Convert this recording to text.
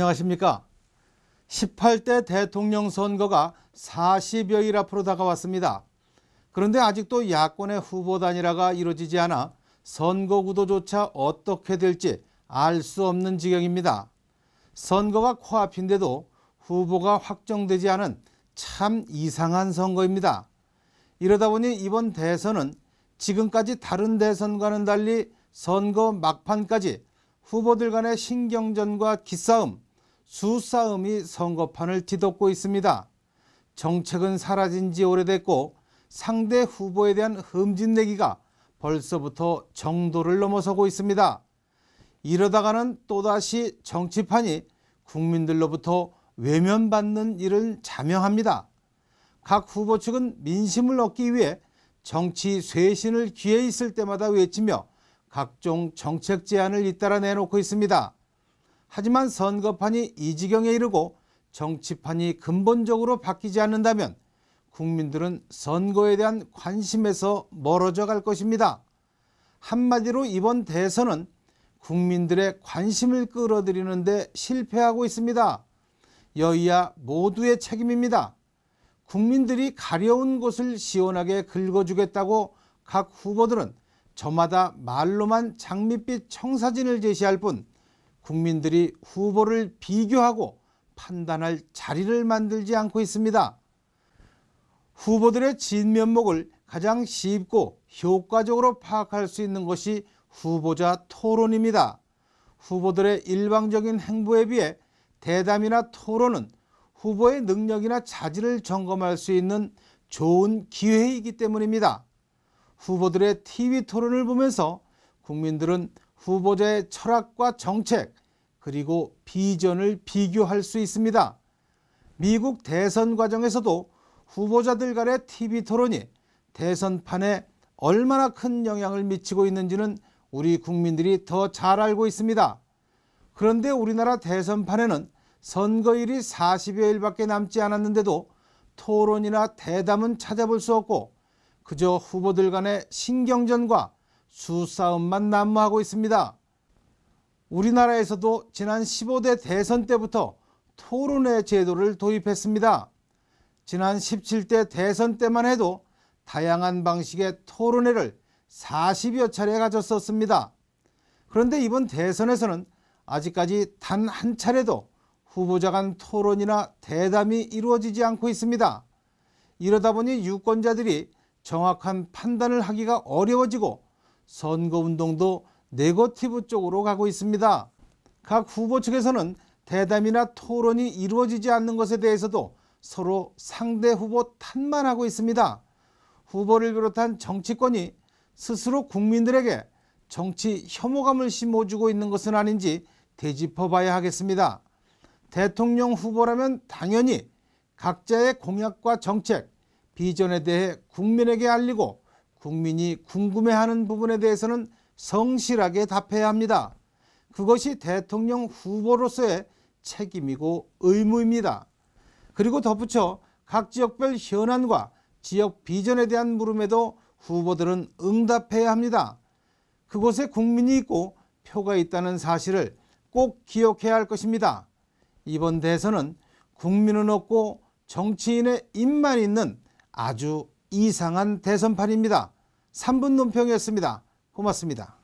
안녕하십니까. 18대 대통령 선거가 40여일 앞으로 다가왔습니다. 그런데 아직도 야권의 후보 단일화가 이루어지지 않아 선거 구도조차 어떻게 될지 알 수 없는 지경입니다. 선거가 코앞인데도 후보가 확정되지 않은 참 이상한 선거입니다. 이러다 보니 이번 대선은 지금까지 다른 대선과는 달리 선거 막판까지 후보들 간의 신경전과 기싸움, 수싸움이 선거판을 뒤덮고 있습니다. 정책은 사라진 지 오래됐고 상대 후보에 대한 흠집내기가 벌써부터 정도를 넘어서고 있습니다. 이러다가는 또다시 정치판이 국민들로부터 외면받는 일을 자명합니다. 각 후보 측은 민심을 얻기 위해 정치 쇄신을 기회 있을 때마다 외치며 각종 정책 제안을 잇따라 내놓고 있습니다. 하지만 선거판이 이 지경에 이르고 정치판이 근본적으로 바뀌지 않는다면 국민들은 선거에 대한 관심에서 멀어져 갈 것입니다. 한마디로 이번 대선은 국민들의 관심을 끌어들이는 데 실패하고 있습니다. 여야 모두의 책임입니다. 국민들이 가려운 곳을 시원하게 긁어주겠다고 각 후보들은 저마다 말로만 장밋빛 청사진을 제시할 뿐 국민들이 후보를 비교하고 판단할 자리를 만들지 않고 있습니다. 후보들의 진면목을 가장 쉽고 효과적으로 파악할 수 있는 것이 후보자 토론입니다. 후보들의 일방적인 행보에 비해 대담이나 토론은 후보의 능력이나 자질을 점검할 수 있는 좋은 기회이기 때문입니다. 후보들의 TV 토론을 보면서 국민들은 후보자의 철학과 정책 그리고 비전을 비교할 수 있습니다. 미국 대선 과정에서도 후보자들 간의 TV 토론이 대선판에 얼마나 큰 영향을 미치고 있는지는 우리 국민들이 더 잘 알고 있습니다. 그런데 우리나라 대선판에는 선거일이 40여일밖에 남지 않았는데도 토론이나 대담은 찾아볼 수 없고 그저 후보들 간의 신경전과 수싸움만 난무하고 있습니다. 우리나라에서도 지난 15대 대선 때부터 토론회 제도를 도입했습니다. 지난 17대 대선 때만 해도 다양한 방식의 토론회를 40여 차례 가졌었습니다. 그런데 이번 대선에서는 아직까지 단 한 차례도 후보자 간 토론이나 대담이 이루어지지 않고 있습니다. 이러다 보니 유권자들이 정확한 판단을 하기가 어려워지고 선거운동도 네거티브 쪽으로 가고 있습니다. 각 후보 측에서는 대담이나 토론이 이루어지지 않는 것에 대해서도 서로 상대 후보 탓만 하고 있습니다. 후보를 비롯한 정치권이 스스로 국민들에게 정치 혐오감을 심어주고 있는 것은 아닌지 되짚어봐야 하겠습니다. 대통령 후보라면 당연히 각자의 공약과 정책, 비전에 대해 국민에게 알리고 국민이 궁금해하는 부분에 대해서는 성실하게 답해야 합니다. 그것이 대통령 후보로서의 책임이고 의무입니다. 그리고 덧붙여 각 지역별 현안과 지역 비전에 대한 물음에도 후보들은 응답해야 합니다. 그곳에 국민이 있고 표가 있다는 사실을 꼭 기억해야 할 것입니다. 이번 대선은 국민은 없고 정치인의 입만 있는 아주 이상한 대선판입니다. 3분 논평이었습니다. 고맙습니다.